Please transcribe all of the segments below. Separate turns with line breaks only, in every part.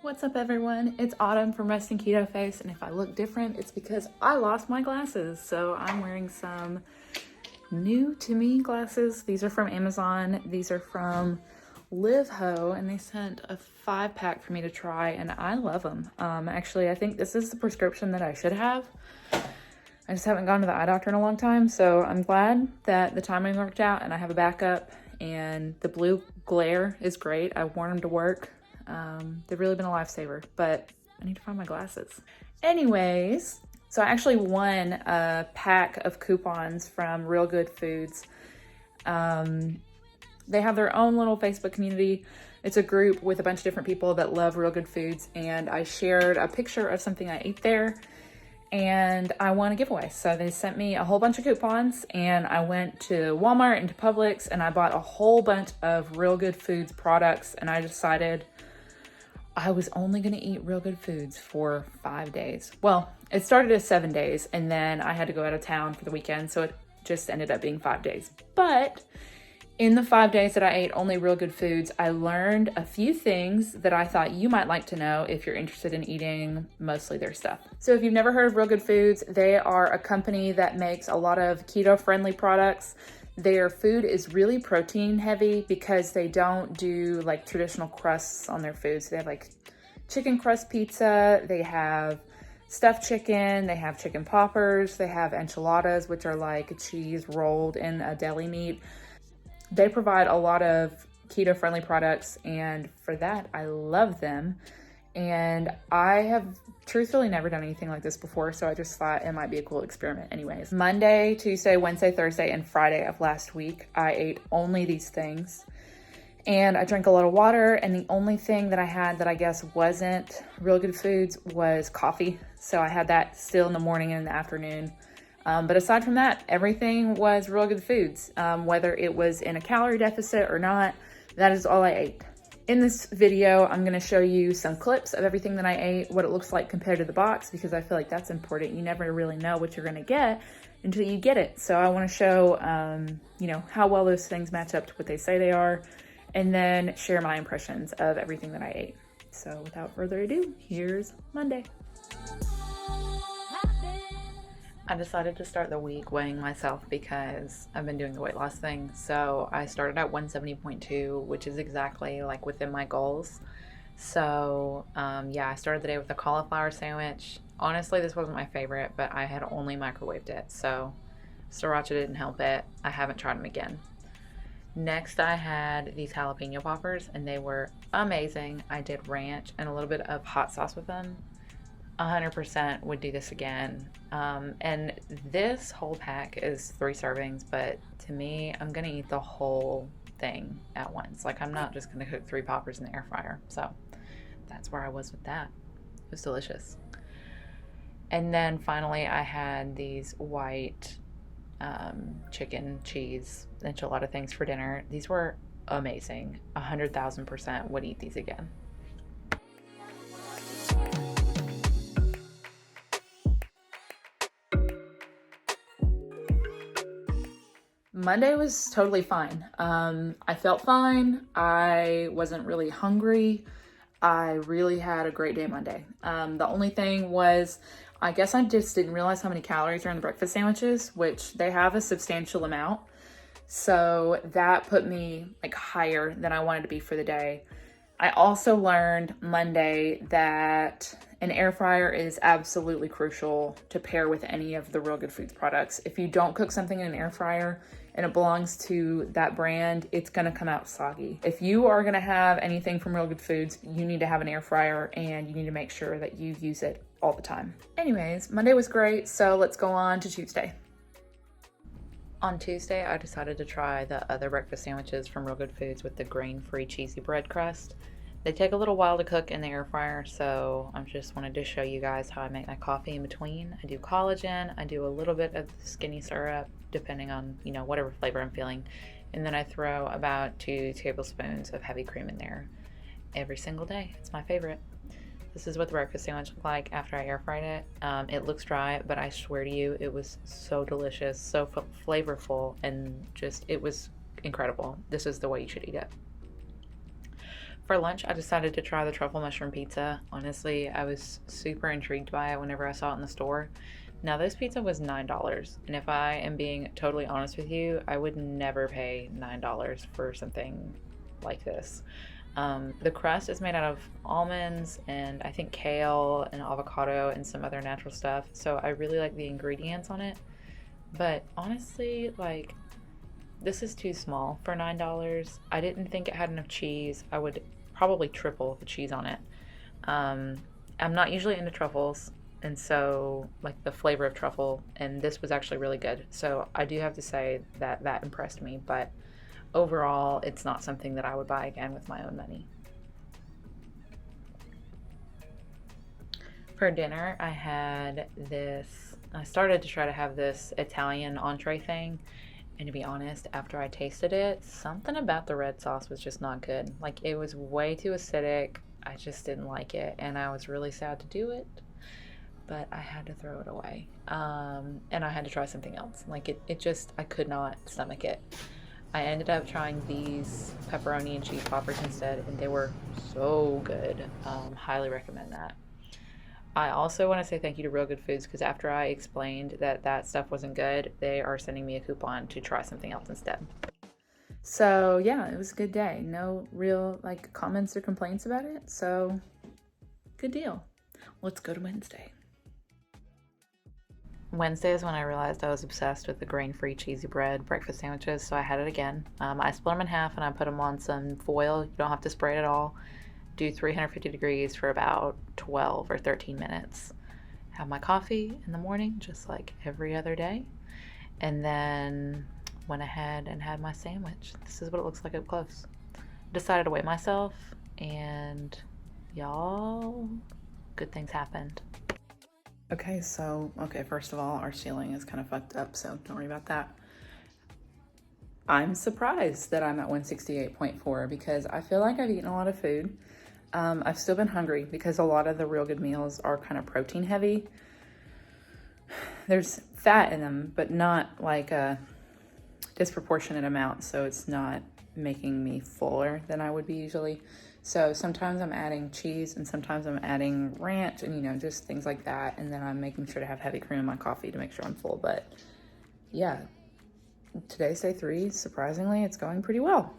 What's up everyone? It's Autumn from Resting Keto Face, and if I look different, it's because I lost my glasses. So I'm wearing some new to me glasses. These are from Amazon. These are from Live Ho, and they sent a 5-pack for me to try, and I love them. Actually, I think this is the prescription that I should have. I just haven't gone to the eye doctor in a long time, so I'm glad that the timing worked out and I have a backup, and the blue glare is great. I've worn them to work. They've really been a lifesaver, but I need to find my glasses. Anyways, so I actually won a pack of coupons from Real Good Foods. They have their own little Facebook community. It's a group with a bunch of different people that love Real Good Foods, and I shared a picture of something I ate there, and I won a giveaway. So they sent me a whole bunch of coupons, and I went to Walmart and to Publix, and I bought a whole bunch of Real Good Foods products, and I decided I was only gonna eat Real Good Foods for 5 days. Well, it started as 7 days, and then I had to go out of town for the weekend, so it just ended up being 5 days. But in the 5 days that I ate only Real Good Foods, I learned a few things that I thought you might like to know if you're interested in eating mostly their stuff. So if you've never heard of Real Good Foods, they are a company that makes a lot of keto-friendly products. Their food is really protein heavy because they don't do like traditional crusts on their food. So they have like chicken crust pizza, they have stuffed chicken, they have chicken poppers, they have enchiladas, which are like cheese rolled in a deli meat. They provide a lot of keto friendly products, and for that, I love them. And I have truthfully never done anything like this before, so I just thought it might be a cool experiment anyways. Monday, Tuesday, Wednesday, Thursday, and Friday of last week, I ate only these things. And I drank a lot of water, and the only thing that I had that I guess wasn't Real Good Foods was coffee. So I had that still in the morning and in the afternoon. But aside from that, everything was Real Good Foods. Whether it was in a calorie deficit or not, that is all I ate. In this video, I'm gonna show you some clips of everything that I ate, what it looks like compared to the box, because I feel like that's important. You never really know what you're gonna get until you get it. So I wanna show, how well those things match up to what they say they are, and then share my impressions of everything that I ate. So without further ado, here's Monday. I decided to start the week weighing myself because I've been doing the weight loss thing. So I started at 170.2, which is exactly like within my goals. So I started the day with a cauliflower sandwich. Honestly, this wasn't my favorite, but I had only microwaved it. So sriracha didn't help it. I haven't tried them again. Next, I had these jalapeno poppers, and they were amazing. I did ranch and a little bit of hot sauce with them. 100% would do this again. And this whole pack is 3 servings, but to me, I'm gonna eat the whole thing at once. Like, I'm not just gonna cook 3 poppers in the air fryer. So that's where I was with that. It was delicious. And then finally, I had these white chicken cheese enchilada things for dinner. These were amazing. 100,000% would eat these again. Monday was totally fine. I felt fine. I wasn't really hungry. I really had a great day Monday. The only thing was, I guess I just didn't realize how many calories are in the breakfast sandwiches, which they have a substantial amount. So that put me like higher than I wanted to be for the day. I also learned Monday that an air fryer is absolutely crucial to pair with any of the Real Good Foods products. If you don't cook something in an air fryer and it belongs to that brand, it's gonna come out soggy. If you are gonna have anything from Real Good Foods, you need to have an air fryer, and you need to make sure that you use it all the time. Anyways, Monday was great, so let's go on to Tuesday. On Tuesday, I decided to try the other breakfast sandwiches from Real Good Foods with the grain-free cheesy bread crust. They take a little while to cook in the air fryer, so I just wanted to show you guys how I make my coffee in between. I do collagen, I do a little bit of skinny syrup, depending on, whatever flavor I'm feeling. And then I throw about 2 tablespoons of heavy cream in there every single day. It's my favorite. This is what the breakfast sandwich looked like after I air fried it. It looks dry, but I swear to you, it was so delicious, so flavorful, and it was incredible. This is the way you should eat it. For lunch, I decided to try the truffle mushroom pizza. Honestly, I was super intrigued by it whenever I saw it in the store. Now, this pizza was $9, and if I am being totally honest with you, I would never pay $9 for something like this. The crust is made out of almonds and I think kale and avocado and some other natural stuff, so I really like the ingredients on it. But honestly, like, this is too small for $9. I didn't think it had enough cheese. I would probably triple the cheese on it. I'm not usually into truffles, and so, like, the flavor of truffle, and this was actually really good. So I do have to say that that impressed me, but overall, it's not something that I would buy again with my own money. For dinner, I started to try to have this Italian entree thing. And to be honest, after I tasted it, something about the red sauce was just not good. Like, it was way too acidic. I just didn't like it. And I was really sad to do it, but I had to throw it away. And I had to try something else. Like, I could not stomach it. I ended up trying these pepperoni and cheese poppers instead, and they were so good. Highly recommend that. I also want to say thank you to Real Good Foods, because after I explained that that stuff wasn't good, they are sending me a coupon to try something else instead. So yeah, it was a good day. No real like comments or complaints about it. So good deal. Let's go to Wednesday. Wednesday is when I realized I was obsessed with the grain-free cheesy bread breakfast sandwiches, so I had it again. I split them in half and I put them on some foil. You don't have to spray it at all. Do 350 degrees for about 12 or 13 minutes. Have my coffee in the morning, just like every other day. And then went ahead and had my sandwich. This is what it looks like up close. Decided to weigh myself, and y'all, good things happened. Okay, first of all, our ceiling is kind of fucked up, so don't worry about that. I'm surprised that I'm at 168.4 because I feel like I've eaten a lot of food. I've still been hungry because a lot of the Real Good meals are kind of protein heavy. There's fat in them, but not like a disproportionate amount, so it's not making me fuller than I would be usually. So sometimes I'm adding cheese and sometimes I'm adding ranch and, just things like that. And then I'm making sure to have heavy cream in my coffee to make sure I'm full. But yeah, today's day 3. Surprisingly, it's going pretty well.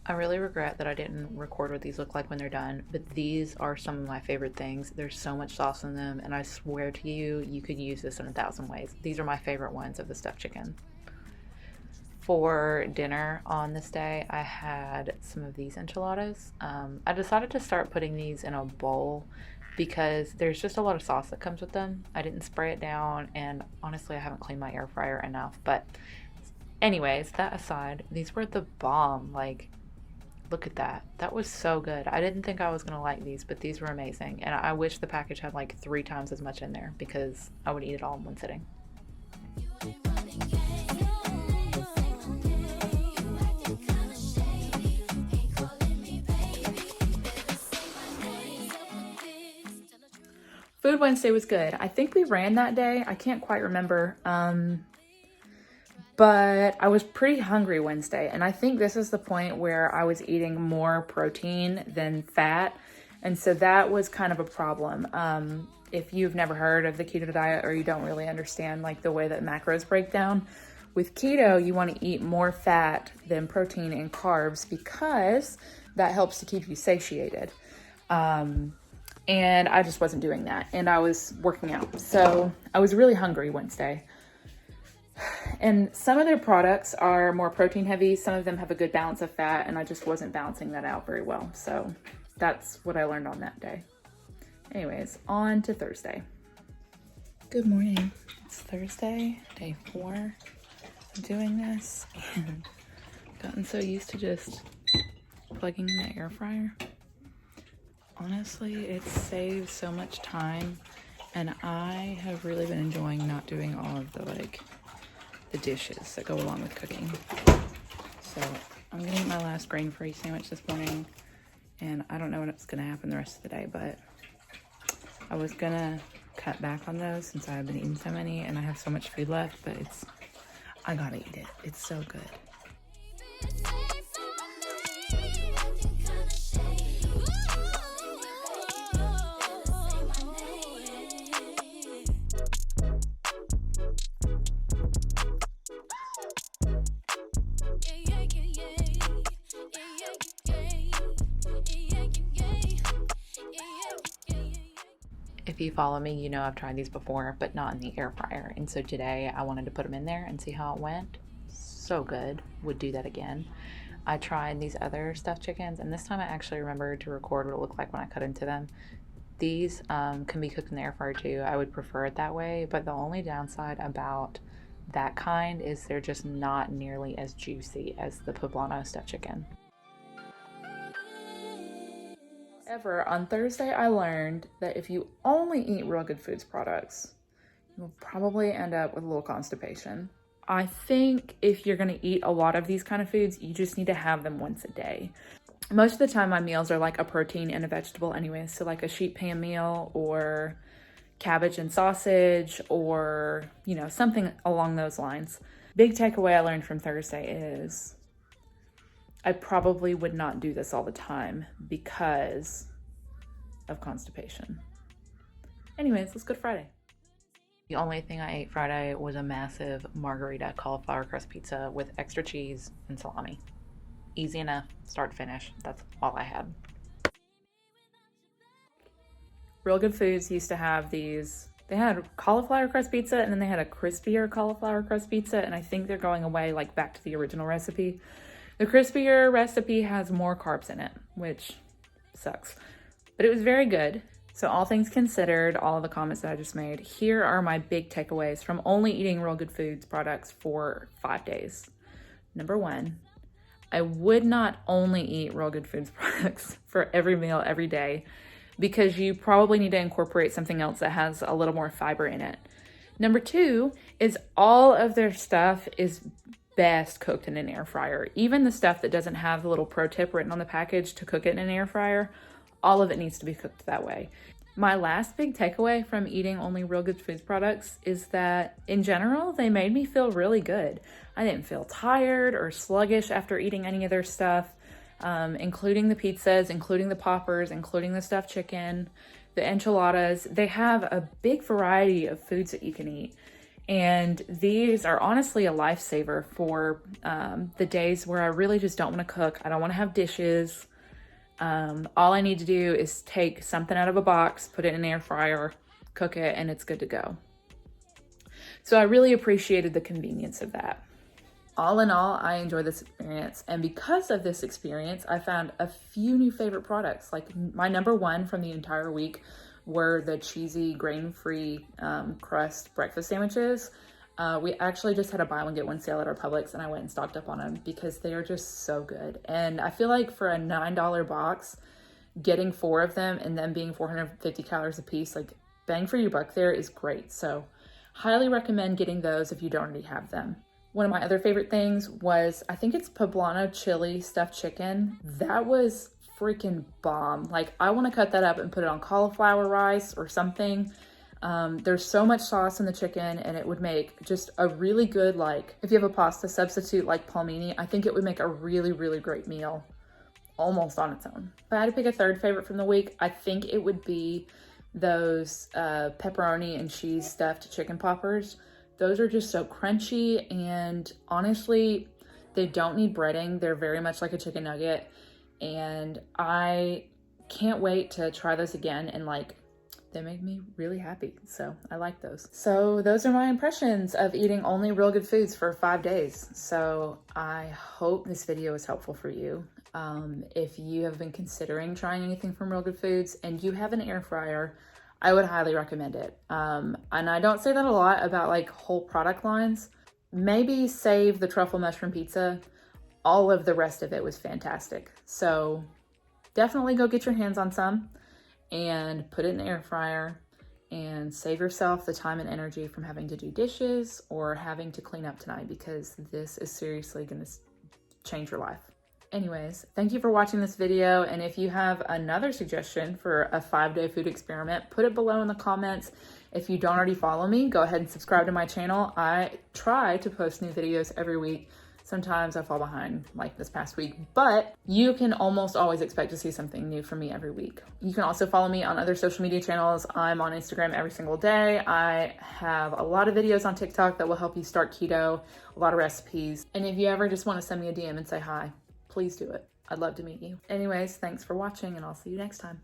I really regret that I didn't record what these look like when they're done, but these are some of my favorite things. There's so much sauce in them, and I swear to you, you could use this in 1,000 ways. These are my favorite ones of the stuffed chicken. For dinner on this day, I had some of these enchiladas. I decided to start putting these in a bowl because there's just a lot of sauce that comes with them. I didn't spray it down, and honestly, I haven't cleaned my air fryer enough. But anyways, that aside, these were the bomb. Like, look at that. That was so good. I didn't think I was going to like these, but these were amazing. And I wish the package had like 3 times as much in there because I would eat it all in one sitting. Food Wednesday was good. I think we ran that day. I can't quite remember. But I was pretty hungry Wednesday, and I think this is the point where I was eating more protein than fat, and so that was kind of a problem. If you've never heard of the keto diet or you don't really understand like the way that macros break down, with keto you want to eat more fat than protein and carbs because that helps to keep you satiated. And I just wasn't doing that, and I was working out, so I was really hungry Wednesday. And some of their products are more protein heavy. Some of them have a good balance of fat, and I just wasn't balancing that out very well. So that's what I learned on that day. Anyways, on to Thursday. Good morning. It's Thursday, day 4 of doing this, and I've gotten so used to just plugging in the air fryer. Honestly, it saves so much time, and I have really been enjoying not doing all of the dishes that go along with cooking. So I'm gonna eat my last grain-free sandwich this morning, and I don't know what's gonna happen the rest of the day, but I was gonna cut back on those since I've been eating so many and I have so much food left, but I gotta eat it. It's so good. If you follow me, you know I've tried these before, but not in the air fryer. And so today I wanted to put them in there and see how it went. So good. Would do that again. I tried these other stuffed chickens, and this time I actually remembered to record what it looked like when I cut into them. These can be cooked in the air fryer too. I would prefer it that way, but the only downside about that kind is they're just not nearly as juicy as the poblano stuffed chicken. However, on Thursday I learned that if you only eat Real Good Foods products, you'll probably end up with a little constipation. I think if you're going to eat a lot of these kind of foods, you just need to have them once a day. Most of the time my meals are like a protein and a vegetable anyways, so like a sheet pan meal or cabbage and sausage or, you know, something along those lines. Big takeaway I learned from Thursday is I probably would not do this all the time because of constipation. Anyways, let's go to Friday. The only thing I ate Friday was a massive margarita cauliflower crust pizza with extra cheese and salami. Easy enough, start to finish. That's all I had. Real Good Foods used to have these. They had cauliflower crust pizza and then they had a crispier cauliflower crust pizza, and I think they're going away like back to the original recipe. The crispier recipe has more carbs in it, which sucks, but it was very good. So all things considered, all of the comments that I just made, here are my big takeaways from only eating Real Good Foods products for 5 days. Number 1, I would not only eat Real Good Foods products for every meal every day, because you probably need to incorporate something else that has a little more fiber in it. Number 2 is all of their stuff is best cooked in an air fryer. Even the stuff that doesn't have the little pro tip written on the package to cook it in an air fryer, all of it needs to be cooked that way. My last big takeaway from eating only Real Good Foods products is that in general, they made me feel really good. I didn't feel tired or sluggish after eating any of their stuff, including the pizzas, including the poppers, including the stuffed chicken, the enchiladas. They have a big variety of foods that you can eat. And these are honestly a lifesaver for the days where I really just don't want to cook. I don't want to have dishes. All I need to do is take something out of a box, put it in an air fryer, cook it, and it's good to go. So I really appreciated the convenience of that. All in all, I enjoyed this experience. And because of this experience, I found a few new favorite products. Like my number 1 from the entire week were the cheesy grain-free crust breakfast sandwiches. We actually just had a buy one get one sale at our Publix, and I went and stocked up on them because they are just so good. And I feel like for a $9 box, getting 4 of them and them being 450 calories a piece, like bang for your buck there is great. So highly recommend getting those if you don't already have them. One of my other favorite things was, I think it's poblano chili stuffed chicken. That was freaking bomb. Like I want to cut that up and put it on cauliflower rice or something. There's so much sauce in the chicken, and it would make just a really good, like if you have a pasta substitute like palmini, I think it would make a really, really great meal almost on its own. If I had to pick a third favorite from the week, I think it would be those pepperoni and cheese stuffed chicken poppers. Those are just so crunchy, and honestly, they don't need breading. They're very much like a chicken nugget, and I can't wait to try those again, and like they make me really happy. So I like those. So those are my impressions of eating only Real Good Foods for 5 days. So I hope this video was helpful for you. If you have been considering trying anything from Real Good Foods and you have an air fryer, I would highly recommend it. And I don't say that a lot about like whole product lines. Maybe save the truffle mushroom pizza. All of the rest of it was fantastic. So definitely go get your hands on some and put it in the air fryer and save yourself the time and energy from having to do dishes or having to clean up tonight, because this is seriously going to change your life. Anyways, thank you for watching this video. And if you have another suggestion for a 5-day food experiment, put it below in the comments. If you don't already follow me, go ahead and subscribe to my channel. I try to post new videos every week. Sometimes I fall behind like this past week, but you can almost always expect to see something new from me every week. You can also follow me on other social media channels. I'm on Instagram every single day. I have a lot of videos on TikTok that will help you start keto, a lot of recipes. And if you ever just want to send me a DM and say hi, please do it. I'd love to meet you. Anyways, thanks for watching, and I'll see you next time.